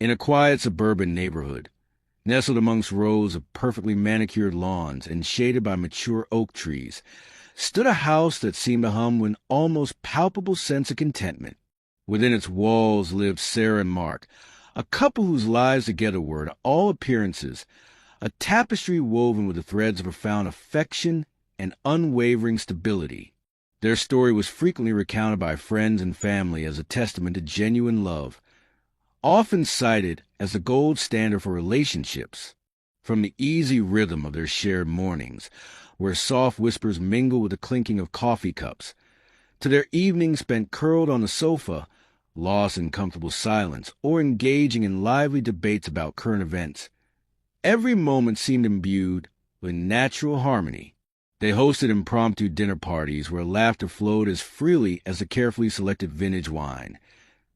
In a quiet suburban neighborhood, nestled amongst rows of perfectly manicured lawns and shaded by mature oak trees, stood a house that seemed to hum with an almost palpable sense of contentment. Within its walls lived Sarah and Mark, a couple whose lives together were, to all appearances, a tapestry woven with the threads of profound affection and unwavering stability. Their story was frequently recounted by friends and family as a testament to genuine love, often cited as the gold standard for relationships. From the easy rhythm of their shared mornings, where soft whispers mingle with the clinking of coffee cups, to their evenings spent curled on the sofa, lost in comfortable silence, or engaging in lively debates about current events, every moment seemed imbued with natural harmony. They hosted impromptu dinner parties where laughter flowed as freely as the carefully selected vintage wine,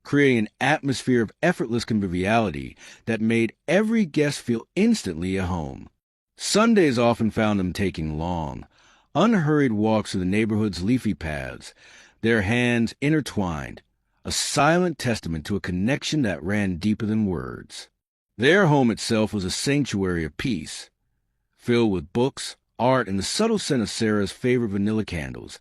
creating an atmosphere of effortless conviviality that made every guest feel instantly at home. Sundays often found them taking long, unhurried walks through the neighborhood's leafy paths, their hands intertwined, a silent testament to a connection that ran deeper than words. Their home itself was a sanctuary of peace, filled with books, art, and the subtle scent of Sarah's favorite vanilla candles,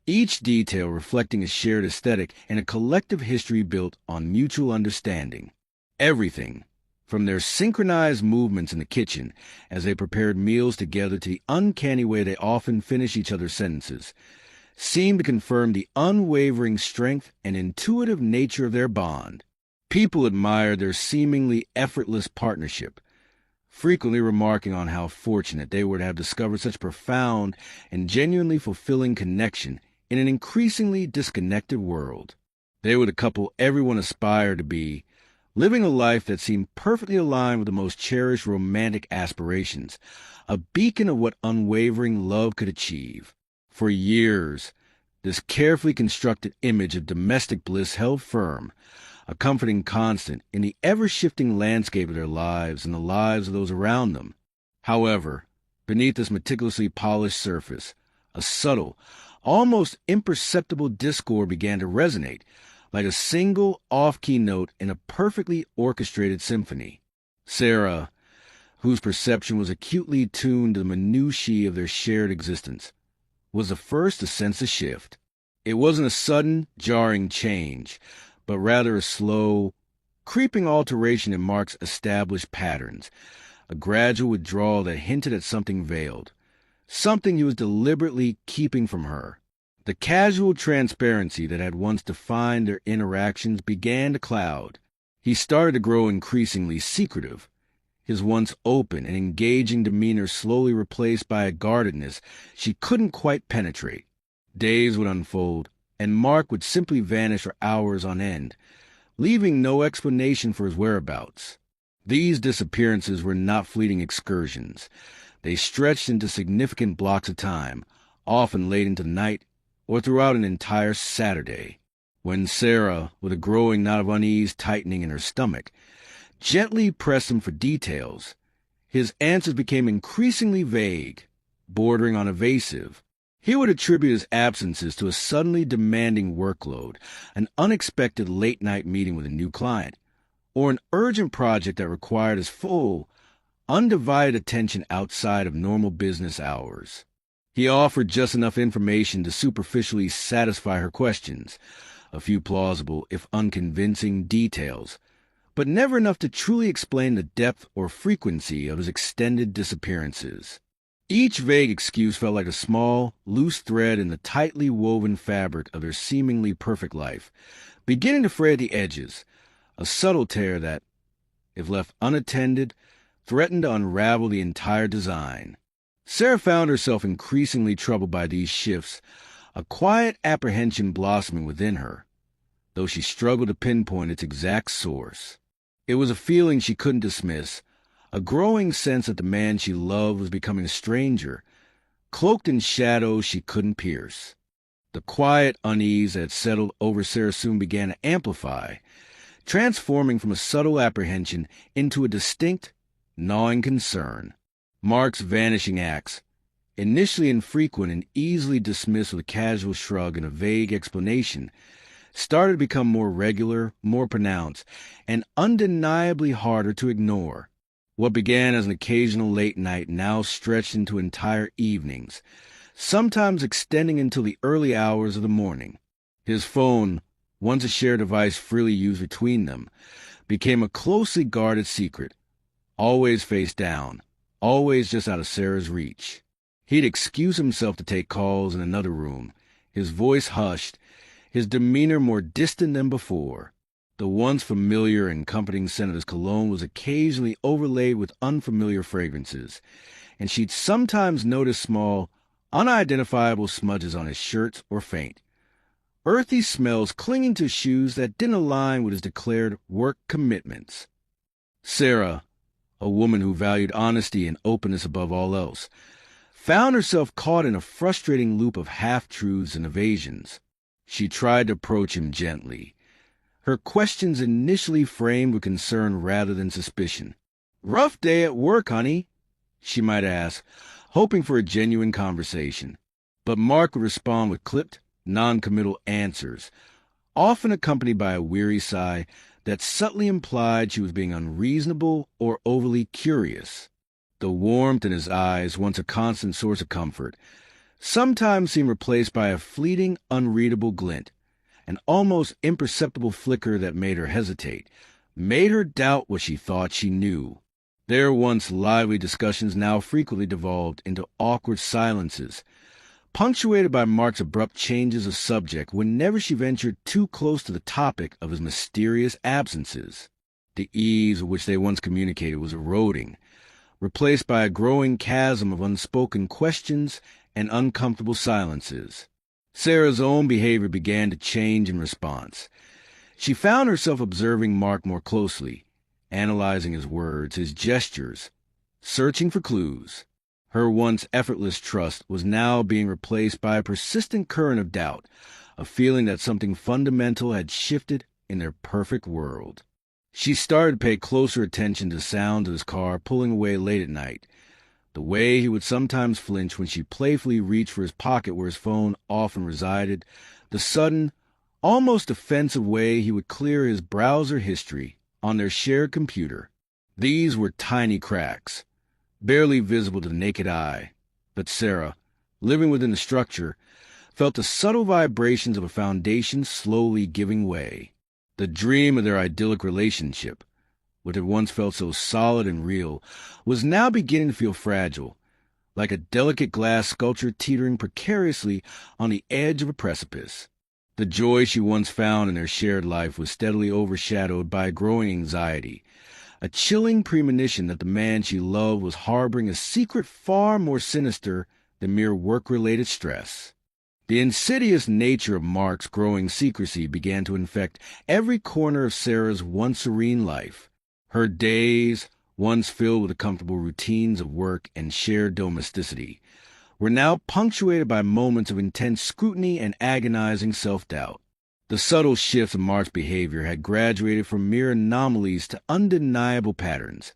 each detail reflecting a shared aesthetic and a collective history built on mutual understanding. Everything, from their synchronized movements in the kitchen as they prepared meals together to the uncanny way they often finished each other's sentences, seemed to confirm the unwavering strength and intuitive nature of their bond. People admired their seemingly effortless partnership, frequently remarking on how fortunate they were to have discovered such profound and genuinely fulfilling connection in an increasingly disconnected world. They were the couple everyone aspired to be, living a life that seemed perfectly aligned with the most cherished romantic aspirations, a beacon of what unwavering love could achieve. For years, this carefully constructed image of domestic bliss held firm, a comforting constant in the ever-shifting landscape of their lives and the lives of those around them. However, beneath this meticulously polished surface, a subtle, almost imperceptible discord began to resonate, like a single off-key note in a perfectly orchestrated symphony. Sarah, whose perception was acutely tuned to the minutiae of their shared existence, was the first to sense a shift. It wasn't a sudden, jarring change, but rather a slow, creeping alteration in Mark's established patterns, a gradual withdrawal that hinted at something veiled, something he was deliberately keeping from her. The casual transparency that had once defined their interactions began to cloud. He started to grow increasingly secretive, his once open and engaging demeanor slowly replaced by a guardedness she couldn't quite penetrate. Days would unfold, and Mark would simply vanish for hours on end, leaving no explanation for his whereabouts. These disappearances were not fleeting excursions. They stretched into significant blocks of time, often late into the night or throughout an entire Saturday. When Sarah, with a growing knot of unease tightening in her stomach, gently pressed him for details, his answers became increasingly vague, bordering on evasive. He would attribute his absences to a suddenly demanding workload, an unexpected late-night meeting with a new client, or an urgent project that required his full, undivided attention outside of normal business hours. He offered just enough information to superficially satisfy her questions, a few plausible, if unconvincing, details, but never enough to truly explain the depth or frequency of his extended disappearances. Each vague excuse felt like a small, loose thread in the tightly woven fabric of their seemingly perfect life, beginning to fray at the edges, a subtle tear that, if left unattended, threatened to unravel the entire design. Sarah found herself increasingly troubled by these shifts, a quiet apprehension blossoming within her, though she struggled to pinpoint its exact source. It was a feeling she couldn't dismiss, a growing sense that the man she loved was becoming a stranger, cloaked in shadows she couldn't pierce. The quiet unease that had settled over Sarah soon began to amplify, transforming from a subtle apprehension into a distinct, gnawing concern. Mark's vanishing acts, initially infrequent and easily dismissed with a casual shrug and a vague explanation, started to become more regular, more pronounced, and undeniably harder to ignore. What began as an occasional late night now stretched into entire evenings, sometimes extending until the early hours of the morning. His phone, once a shared device freely used between them, became a closely guarded secret, always face down, always just out of Sarah's reach. He'd excuse himself to take calls in another room, his voice hushed, his demeanor more distant than before. The once familiar and comforting scent of his cologne was occasionally overlaid with unfamiliar fragrances, and she'd sometimes notice small, unidentifiable smudges on his shirts or faint, earthy smells clinging to shoes that didn't align with his declared work commitments. Sarah, a woman who valued honesty and openness above all else, found herself caught in a frustrating loop of half-truths and evasions. She tried to approach him gently, her questions initially framed with concern rather than suspicion. "Rough day at work, honey?" she might ask, hoping for a genuine conversation. But Mark would respond with clipped, non-committal answers, often accompanied by a weary sigh that subtly implied she was being unreasonable or overly curious. The warmth in his eyes, once a constant source of comfort, sometimes seemed replaced by a fleeting, unreadable glint, an almost imperceptible flicker that made her hesitate, made her doubt what she thought she knew. Their once lively discussions now frequently devolved into awkward silences, punctuated by Mark's abrupt changes of subject whenever she ventured too close to the topic of his mysterious absences. The ease with which they once communicated was eroding, replaced by a growing chasm of unspoken questions and uncomfortable silences. Sarah's own behavior began to change in response. She found herself observing Mark more closely, analyzing his words, his gestures, searching for clues. Her once effortless trust was now being replaced by a persistent current of doubt, a feeling that something fundamental had shifted in their perfect world. She started to pay closer attention to the sound of his car pulling away late at night, the way he would sometimes flinch when she playfully reached for his pocket where his phone often resided, the sudden, almost offensive way he would clear his browser history on their shared computer. These were tiny cracks, barely visible to the naked eye, but Sarah, living within the structure, felt the subtle vibrations of a foundation slowly giving way. The dream of their idyllic relationship, what had once felt so solid and real, was now beginning to feel fragile, like a delicate glass sculpture teetering precariously on the edge of a precipice. The joy she once found in their shared life was steadily overshadowed by a growing anxiety, a chilling premonition that the man she loved was harboring a secret far more sinister than mere work-related stress. The insidious nature of Mark's growing secrecy began to infect every corner of Sarah's once serene life. Her days, once filled with the comfortable routines of work and shared domesticity, were now punctuated by moments of intense scrutiny and agonizing self-doubt. The subtle shifts in Mark's behavior had graduated from mere anomalies to undeniable patterns,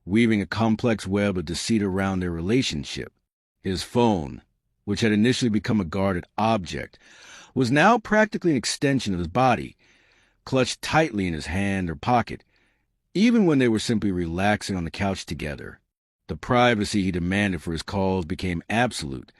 weaving a complex web of deceit around their relationship. His phone, which had initially become a guarded object, was now practically an extension of his body, clutched tightly in his hand or pocket, even when they were simply relaxing on the couch together. The privacy he demanded for his calls became absolute,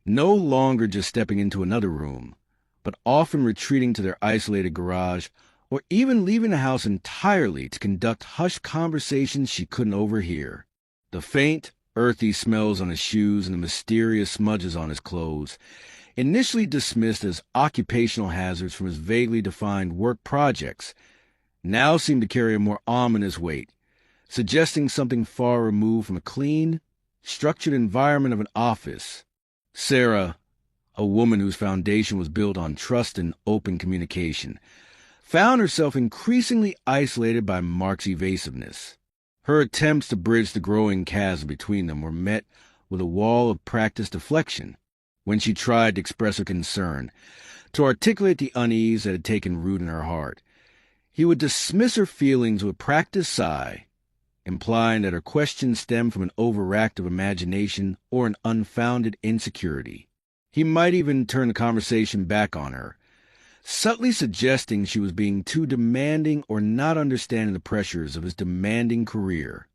no longer just stepping into another room, but often retreating to their isolated garage or even leaving the house entirely to conduct hushed conversations she couldn't overhear. The faint, earthy smells on his shoes and the mysterious smudges on his clothes, initially dismissed as occupational hazards from his vaguely defined work projects, now seemed to carry a more ominous weight, suggesting something far removed from a clean, structured environment of an office. Sarah, a woman whose foundation was built on trust and open communication, found herself increasingly isolated by Mark's evasiveness. Her attempts to bridge the growing chasm between them were met with a wall of practiced deflection. When she tried to express her concern, to articulate the unease that had taken root in her heart, he would dismiss her feelings with a practiced sigh, implying that her question stemmed from an overactive imagination or an unfounded insecurity. He might even turn the conversation back on her, subtly suggesting she was being too demanding or not understanding the pressures of his demanding career.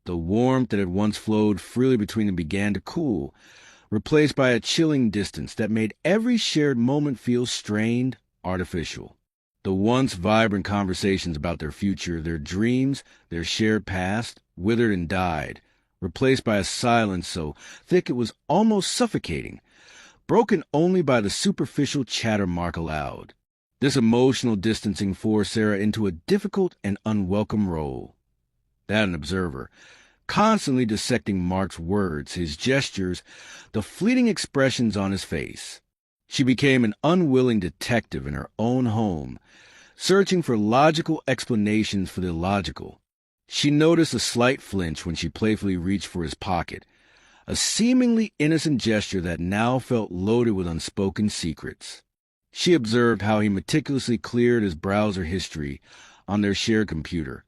The warmth that had once flowed freely between them began to cool, replaced by a chilling distance that made every shared moment feel strained, artificial. The once vibrant conversations about their future, their dreams, their shared past, withered and died, replaced by a silence so thick it was almost suffocating, broken only by the superficial chatter Mark allowed. This emotional distancing forced Sarah into a difficult and unwelcome role. That an observer, constantly dissecting Mark's words, his gestures, the fleeting expressions on his face. She became an unwilling detective in her own home, searching for logical explanations for the illogical. She noticed a slight flinch when she playfully reached for his pocket, a seemingly innocent gesture that now felt loaded with unspoken secrets. She observed how he meticulously cleared his browser history on their shared computer,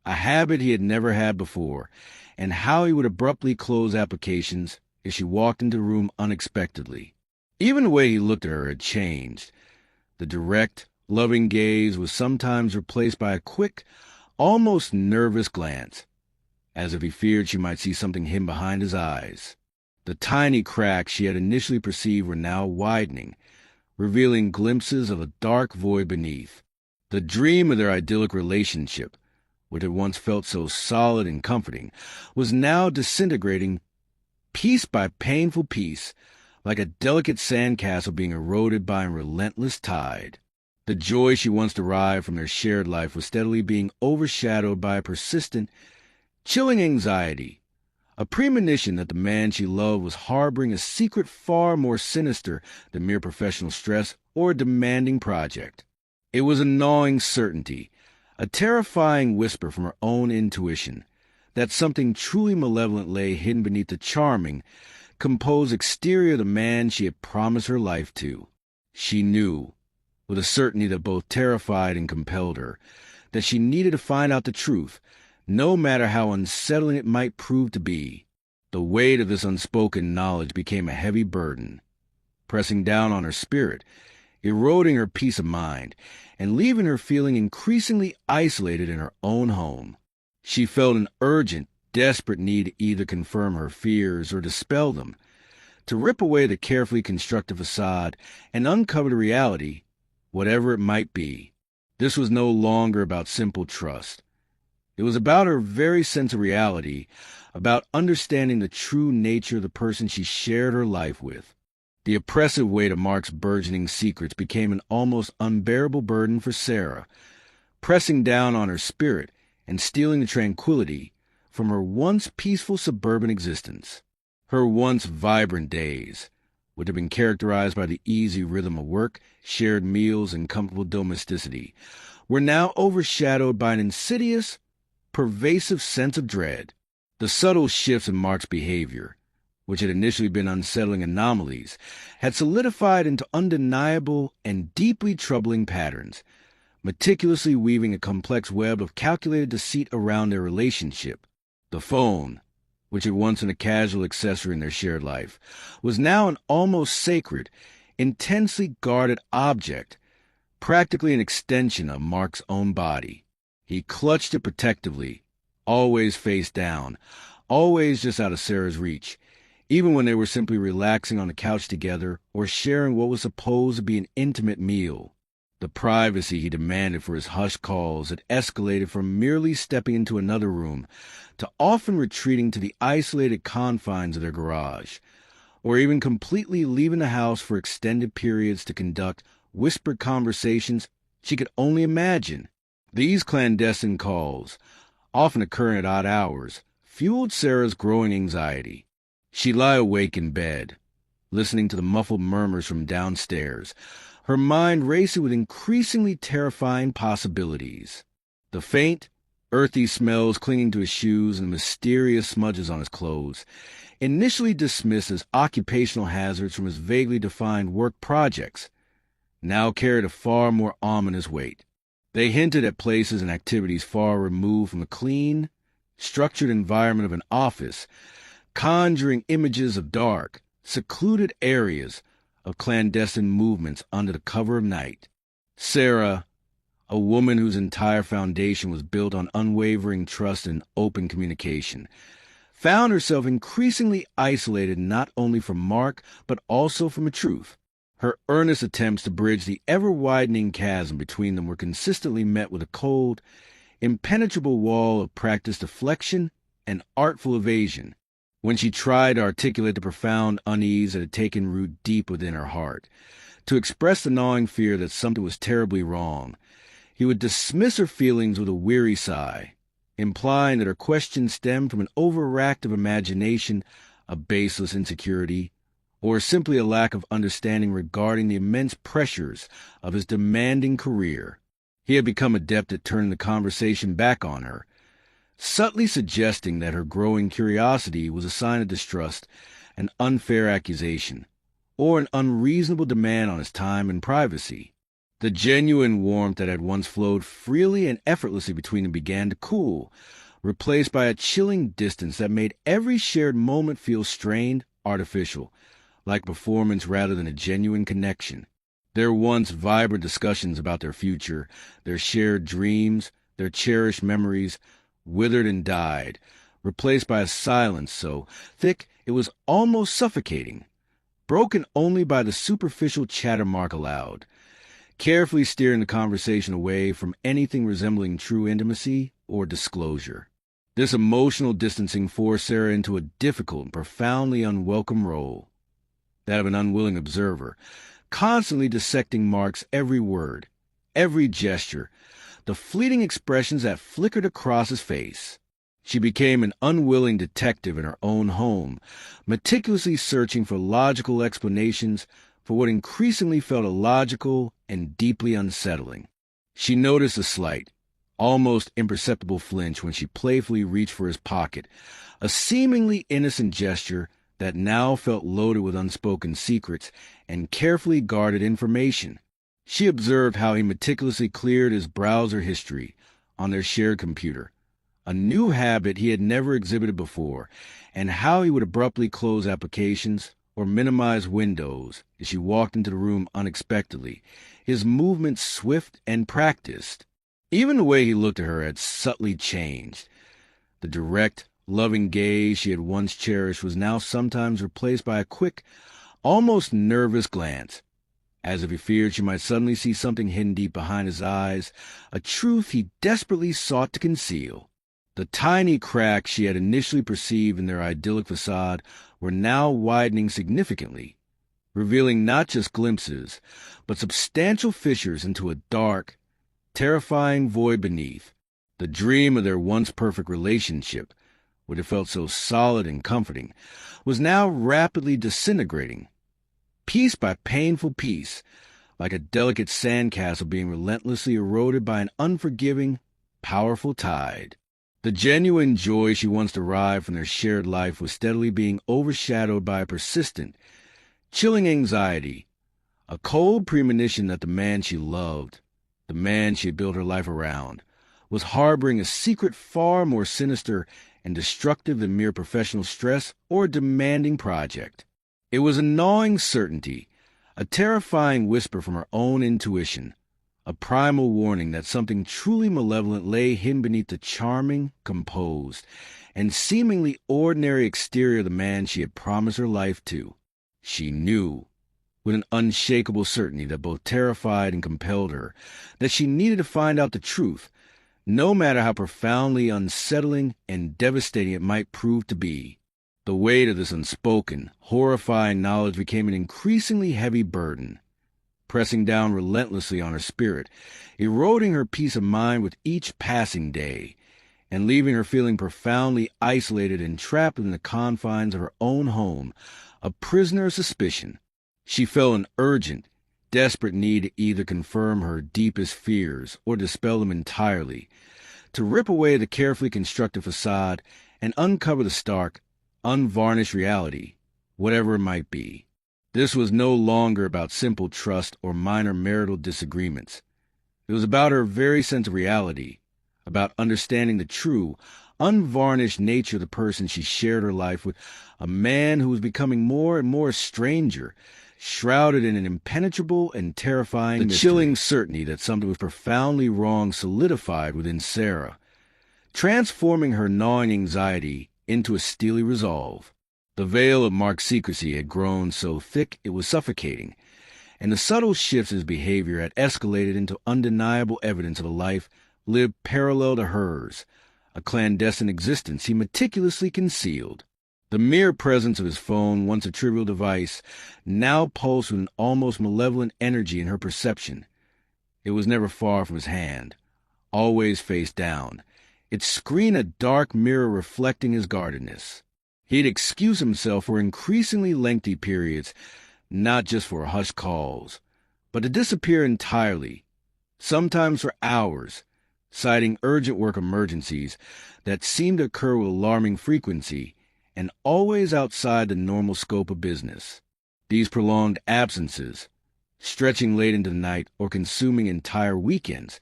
a habit he had never had before, and how he would abruptly close applications if she walked into the room unexpectedly. Even the way he looked at her had changed. The direct, loving gaze was sometimes replaced by a quick, almost nervous glance, as if he feared she might see something hidden behind his eyes. The tiny cracks she had initially perceived were now widening, revealing glimpses of a dark void beneath. The dream of their idyllic relationship, which had once felt so solid and comforting, was now disintegrating piece by painful piece, like a delicate sandcastle being eroded by a relentless tide. The joy she once derived from their shared life was steadily being overshadowed by a persistent, chilling anxiety, a premonition that the man she loved was harboring a secret far more sinister than mere professional stress or a demanding project. It was a gnawing certainty, a terrifying whisper from her own intuition, that something truly malevolent lay hidden beneath the charming, composed exterior of the man she had promised her life to. She knew, with a certainty that both terrified and compelled her, that she needed to find out the truth, no matter how unsettling it might prove to be. The weight of this unspoken knowledge became a heavy burden, pressing down on her spirit, eroding her peace of mind, and leaving her feeling increasingly isolated in her own home. She felt an urgent, desperate need to either confirm her fears or dispel them, to rip away the carefully constructed facade and uncover the reality, whatever it might be. This was no longer about simple trust. It was about her very sense of reality, about understanding the true nature of the person she shared her life with. The oppressive weight of Mark's burgeoning secrets became an almost unbearable burden for Sarah, pressing down on her spirit and stealing the tranquility from her once peaceful suburban existence. Her once vibrant days, which had been characterized by the easy rhythm of work, shared meals, and comfortable domesticity, were now overshadowed by an insidious, pervasive sense of dread. The subtle shifts in Mark's behavior, which had initially been unsettling anomalies, had solidified into undeniable and deeply troubling patterns, meticulously weaving a complex web of calculated deceit around their relationship. The phone, which had once been a casual accessory in their shared life, was now an almost sacred, intensely guarded object, practically an extension of Mark's own body. He clutched it protectively, always face down, always just out of Sarah's reach, even when they were simply relaxing on the couch together or sharing what was supposed to be an intimate meal. The privacy he demanded for his hushed calls had escalated from merely stepping into another room to often retreating to the isolated confines of their garage, or even completely leaving the house for extended periods to conduct whispered conversations she could only imagine. These clandestine calls, often occurring at odd hours, fueled Sarah's growing anxiety. She'd lie awake in bed, listening to the muffled murmurs from downstairs, her mind racing with increasingly terrifying possibilities. The faint, earthy smells clinging to his shoes and the mysterious smudges on his clothes, initially dismissed as occupational hazards from his vaguely defined work projects, now carried a far more ominous weight. They hinted at places and activities far removed from the clean, structured environment of an office, conjuring images of dark, secluded areas, of clandestine movements under the cover of night. Sarah, a woman whose entire foundation was built on unwavering trust and open communication, found herself increasingly isolated not only from Mark, but also from the truth. Her earnest attempts to bridge the ever-widening chasm between them were consistently met with a cold, impenetrable wall of practiced deflection and artful evasion. When she tried to articulate the profound unease that had taken root deep within her heart, to express the gnawing fear that something was terribly wrong, he would dismiss her feelings with a weary sigh, implying that her question stemmed from an overactive imagination, a baseless insecurity, or simply a lack of understanding regarding the immense pressures of his demanding career. He had become adept at turning the conversation back on her, subtly suggesting that her growing curiosity was a sign of distrust, an unfair accusation, or an unreasonable demand on his time and privacy. The genuine warmth that had once flowed freely and effortlessly between them began to cool, replaced by a chilling distance that made every shared moment feel strained, artificial, like performance rather than a genuine connection. Their once vibrant discussions about their future, their shared dreams, their cherished memories, withered and died, replaced by a silence so thick it was almost suffocating, broken only by the superficial chatter Mark allowed, carefully steering the conversation away from anything resembling true intimacy or disclosure. This emotional distancing forced Sarah into a difficult and profoundly unwelcome role, that of an unwilling observer, constantly dissecting Mark's every word, every gesture, the fleeting expressions that flickered across his face. She became an unwilling detective in her own home, meticulously searching for logical explanations for what increasingly felt illogical and deeply unsettling. She noticed a slight, almost imperceptible flinch when she playfully reached for his pocket, a seemingly innocent gesture that now felt loaded with unspoken secrets and carefully guarded information. She observed how he meticulously cleared his browser history on their shared computer, a new habit he had never exhibited before, and how he would abruptly close applications or minimize windows as she walked into the room unexpectedly, his movements swift and practiced. Even the way he looked at her had subtly changed. The direct, loving gaze she had once cherished was now sometimes replaced by a quick, almost nervous glance, as if he feared she might suddenly see something hidden deep behind his eyes, a truth he desperately sought to conceal. The tiny cracks she had initially perceived in their idyllic facade were now widening significantly, revealing not just glimpses, but substantial fissures into a dark, terrifying void beneath. The dream of their once perfect relationship, what had felt so solid and comforting, was now rapidly disintegrating, piece by painful piece, like a delicate sandcastle being relentlessly eroded by an unforgiving, powerful tide. The genuine joy she once derived from their shared life was steadily being overshadowed by a persistent, chilling anxiety, a cold premonition that the man she loved, the man she had built her life around, was harboring a secret far more sinister and destructive than mere professional stress or a demanding project. It was a gnawing certainty, a terrifying whisper from her own intuition, a primal warning that something truly malevolent lay hidden beneath the charming, composed, and seemingly ordinary exterior of the man she had promised her life to. She knew, with an unshakable certainty that both terrified and compelled her, that she needed to find out the truth, no matter how profoundly unsettling and devastating it might prove to be. The weight of this unspoken, horrifying knowledge became an increasingly heavy burden, pressing down relentlessly on her spirit, eroding her peace of mind with each passing day, and leaving her feeling profoundly isolated and trapped within the confines of her own home, a prisoner of suspicion. She felt an urgent, desperate need to either confirm her deepest fears or dispel them entirely, to rip away the carefully constructed facade and uncover the stark, unvarnished reality, whatever it might be. This was no longer about simple trust or minor marital disagreements. It was about her very sense of reality, about understanding the true, unvarnished nature of the person she shared her life with, a man who was becoming more and more a stranger, shrouded in an impenetrable and terrifying mystery. The chilling certainty that something was profoundly wrong solidified within Sarah, transforming her gnawing anxiety into a steely resolve. The veil of Mark's secrecy had grown so thick it was suffocating, and the subtle shifts in his behavior had escalated into undeniable evidence of a life lived parallel to hers, a clandestine existence he meticulously concealed. The mere presence of his phone, once a trivial device, now pulsed with an almost malevolent energy in her perception. It was never far from his hand, always face down, its screen a dark mirror reflecting his guardedness. He'd excuse himself for increasingly lengthy periods, not just for hushed calls, but to disappear entirely, sometimes for hours, citing urgent work emergencies that seemed to occur with alarming frequency and always outside the normal scope of business. These prolonged absences, stretching late into the night or consuming entire weekends,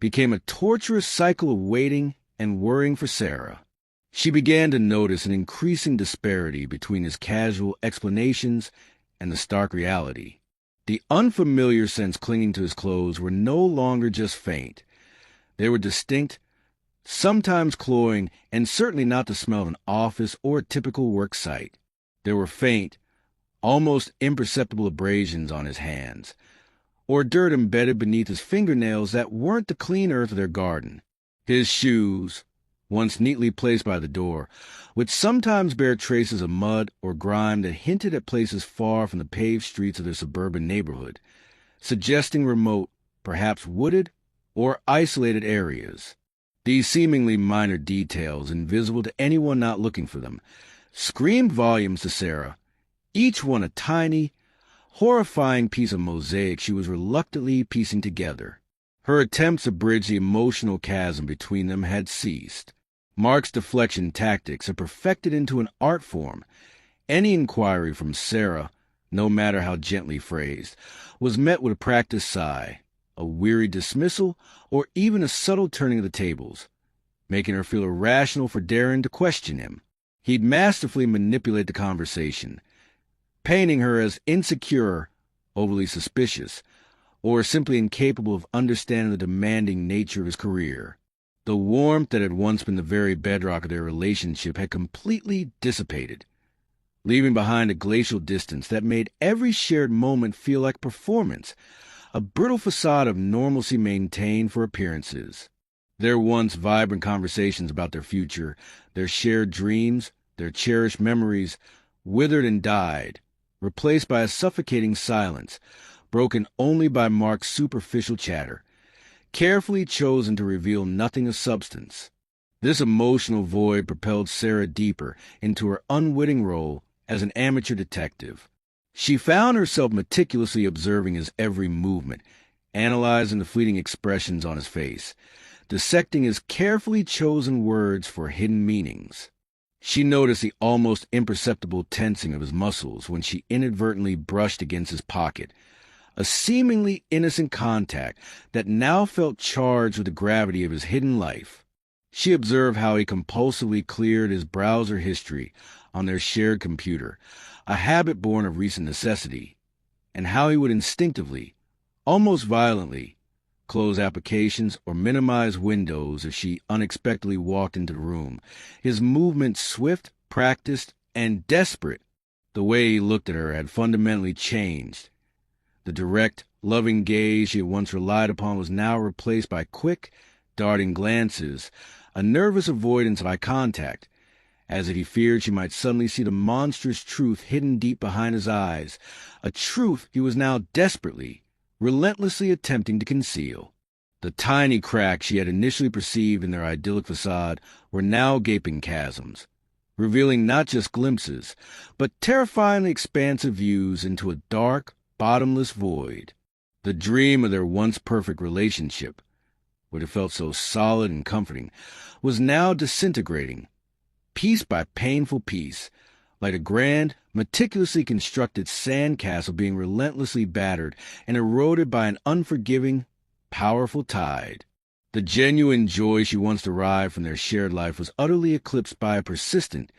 became a torturous cycle of waiting and worrying for Sarah. She began to notice an increasing disparity between his casual explanations and the stark reality. The unfamiliar scents clinging to his clothes were no longer just faint. They were distinct, sometimes cloying, and certainly not the smell of an office or a typical work site. There were faint, almost imperceptible abrasions on his hands, or dirt embedded beneath his fingernails that weren't the clean earth of their garden. His shoes, once neatly placed by the door, would sometimes bear traces of mud or grime that hinted at places far from the paved streets of their suburban neighborhood, suggesting remote, perhaps wooded, or isolated areas. These seemingly minor details, invisible to anyone not looking for them, screamed volumes to Sarah, each one a tiny, horrifying piece of mosaic she was reluctantly piecing together. Her attempts to bridge the emotional chasm between them had ceased. Mark's deflection tactics had perfected into an art form. Any inquiry from Sarah, no matter how gently phrased, was met with a practiced sigh, a weary dismissal, or even a subtle turning of the tables, making her feel irrational for daring to question him. He'd masterfully manipulate the conversation, painting her as insecure, overly suspicious, or simply incapable of understanding the demanding nature of his career. The warmth that had once been the very bedrock of their relationship had completely dissipated, leaving behind a glacial distance that made every shared moment feel like performance, a brittle facade of normalcy maintained for appearances. Their once vibrant conversations about their future, their shared dreams, their cherished memories, withered and died, replaced by a suffocating silence, broken only by Mark's superficial chatter, carefully chosen to reveal nothing of substance. This emotional void propelled Sarah deeper into her unwitting role as an amateur detective. She found herself meticulously observing his every movement, analyzing the fleeting expressions on his face, dissecting his carefully chosen words for hidden meanings. She noticed the almost imperceptible tensing of his muscles when she inadvertently brushed against his pocket, a seemingly innocent contact that now felt charged with the gravity of his hidden life. She observed how he compulsively cleared his browser history on their shared computer, a habit born of recent necessity, and how he would instinctively, almost violently, close applications or minimize windows if she unexpectedly walked into the room, his movements swift, practiced, and desperate. The way he looked at her had fundamentally changed. The direct, loving gaze she had once relied upon was now replaced by quick, darting glances, a nervous avoidance of eye contact, as if he feared she might suddenly see the monstrous truth hidden deep behind his eyes, a truth he was now desperately, relentlessly attempting to conceal. The tiny cracks she had initially perceived in their idyllic facade were now gaping chasms, revealing not just glimpses, but terrifyingly expansive views into a dark, bottomless void. The dream of their once perfect relationship, what had felt so solid and comforting, was now disintegrating, piece by painful piece, like a grand, meticulously constructed sandcastle being relentlessly battered and eroded by an unforgiving, powerful tide. The genuine joy she once derived from their shared life was utterly eclipsed by a persistent,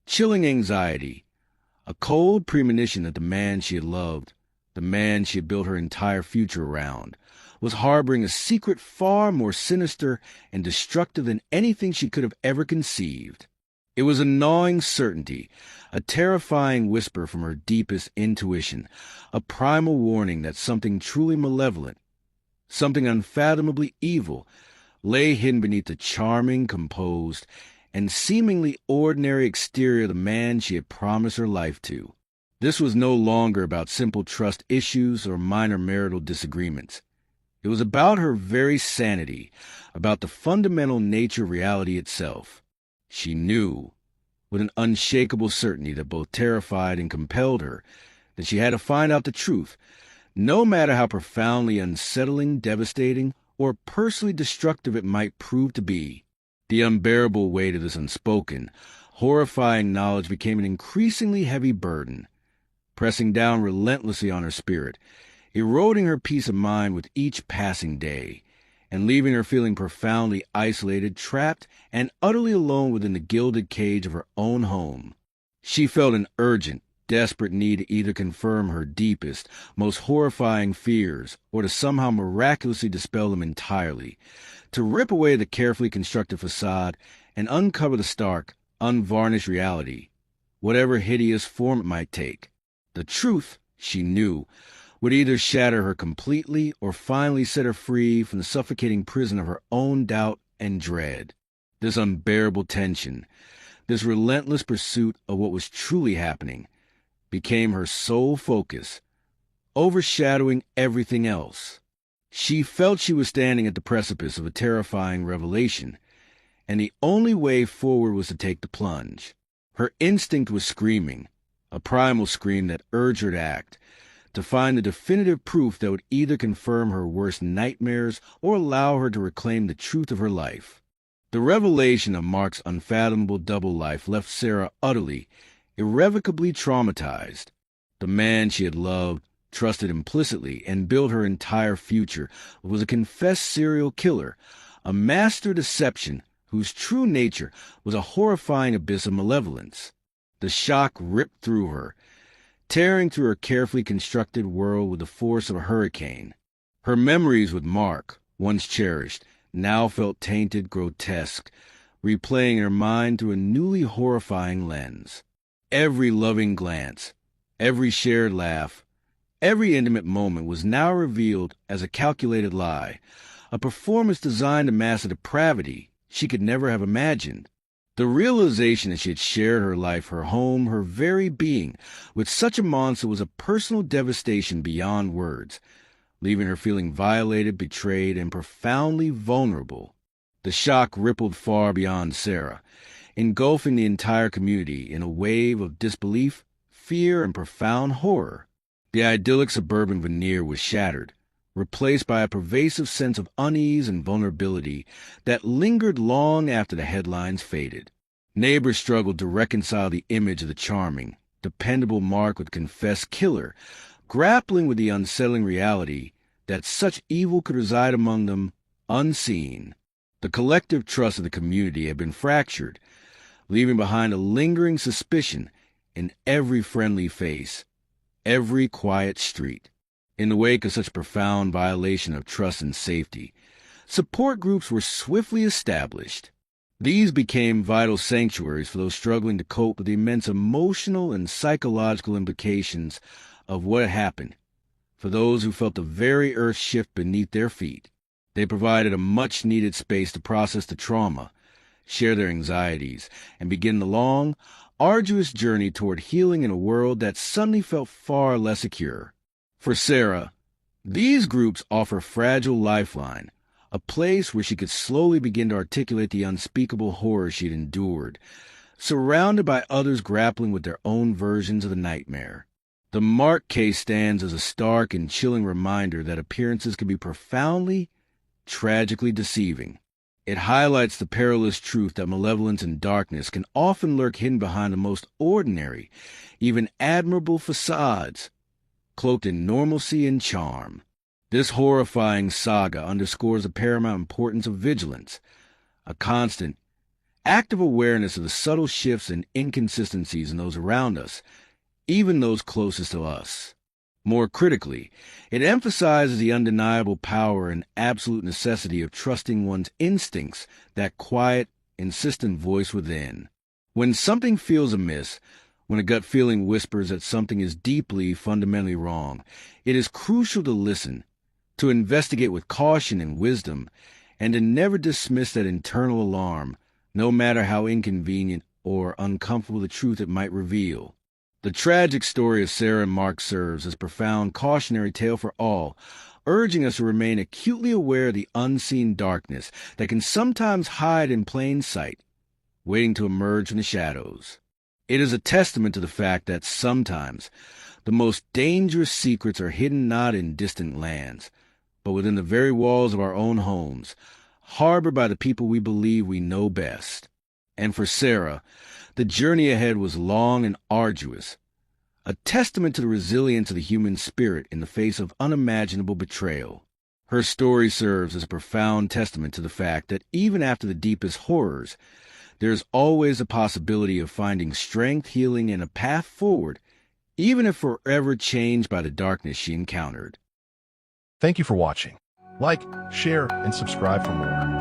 chilling anxiety, a cold premonition that the man she had loved, the man she had built her entire future around, was harboring a secret far more sinister and destructive than anything she could have ever conceived. It was a gnawing certainty, a terrifying whisper from her deepest intuition, a primal warning that something truly malevolent, something unfathomably evil, lay hidden beneath the charming, composed, and seemingly ordinary exterior of the man she had promised her life to. This was no longer about simple trust issues or minor marital disagreements. It was about her very sanity, about the fundamental nature of reality itself. She knew, with an unshakable certainty that both terrified and compelled her, that she had to find out the truth, no matter how profoundly unsettling, devastating, or personally destructive it might prove to be. The unbearable weight of this unspoken, horrifying knowledge became an increasingly heavy burden, pressing down relentlessly on her spirit, eroding her peace of mind with each passing day, and leaving her feeling profoundly isolated, trapped, and utterly alone within the gilded cage of her own home. She felt an urgent, desperate need to either confirm her deepest, most horrifying fears, or to somehow miraculously dispel them entirely, to rip away the carefully constructed facade and uncover the stark, unvarnished reality, whatever hideous form it might take. The truth, she knew, would either shatter her completely or finally set her free from the suffocating prison of her own doubt and dread. This unbearable tension, this relentless pursuit of what was truly happening, became her sole focus, overshadowing everything else. She felt she was standing at the precipice of a terrifying revelation, and the only way forward was to take the plunge. Her instinct was screaming, a primal scream that urged her to act, to find the definitive proof that would either confirm her worst nightmares or allow her to reclaim the truth of her life. The revelation of Mark's unfathomable double life left Sarah utterly, irrevocably traumatized. The man she had loved, trusted implicitly, and built her entire future was a confessed serial killer, a master deception whose true nature was a horrifying abyss of malevolence. The shock ripped through her, tearing through her carefully constructed world with the force of a hurricane. Her memories with Mark, once cherished, now felt tainted, grotesque, replaying in her mind through a newly horrifying lens. Every loving glance, every shared laugh, every intimate moment was now revealed as a calculated lie, a performance designed to mask a depravity she could never have imagined. The realization that she had shared her life, her home, her very being with such a monster was a personal devastation beyond words, leaving her feeling violated, betrayed, and profoundly vulnerable. The shock rippled far beyond Sarah, engulfing the entire community in a wave of disbelief, fear, and profound horror. The idyllic suburban veneer was shattered, replaced by a pervasive sense of unease and vulnerability that lingered long after the headlines faded. Neighbors struggled to reconcile the image of the charming, dependable Mark with the confessed killer, grappling with the unsettling reality that such evil could reside among them unseen. The collective trust of the community had been fractured, leaving behind a lingering suspicion in every friendly face, every quiet street. In the wake of such profound violation of trust and safety, support groups were swiftly established. These became vital sanctuaries for those struggling to cope with the immense emotional and psychological implications of what had happened, for those who felt the very earth shift beneath their feet. They provided a much-needed space to process the trauma, share their anxieties, and begin the long, arduous journey toward healing in a world that suddenly felt far less secure. For Sarah, these groups offer a fragile lifeline, a place where she could slowly begin to articulate the unspeakable horror she'd endured, surrounded by others grappling with their own versions of the nightmare. The Mark case stands as a stark and chilling reminder that appearances can be profoundly, tragically deceiving. It highlights the perilous truth that malevolence and darkness can often lurk hidden behind the most ordinary, even admirable facades, cloaked in normalcy and charm. This horrifying saga underscores the paramount importance of vigilance, a constant, active awareness of the subtle shifts and inconsistencies in those around us, even those closest to us. More critically, it emphasizes the undeniable power and absolute necessity of trusting one's instincts, that quiet, insistent voice within. When something feels amiss, when a gut feeling whispers that something is deeply, fundamentally wrong, it is crucial to listen, to investigate with caution and wisdom, and to never dismiss that internal alarm, no matter how inconvenient or uncomfortable the truth it might reveal. The tragic story of Sarah and Mark serves as a profound cautionary tale for all, urging us to remain acutely aware of the unseen darkness that can sometimes hide in plain sight, waiting to emerge from the shadows. It is a testament to the fact that sometimes the most dangerous secrets are hidden not in distant lands, but within the very walls of our own homes, harbored by the people we believe we know best. And for Sarah, the journey ahead was long and arduous, a testament to the resilience of the human spirit in the face of unimaginable betrayal. Her story serves as a profound testament to the fact that even after the deepest horrors, there is always a possibility of finding strength, healing, and a path forward, even if forever changed by the darkness she encountered. Thank you for watching. Like, share, and subscribe for more.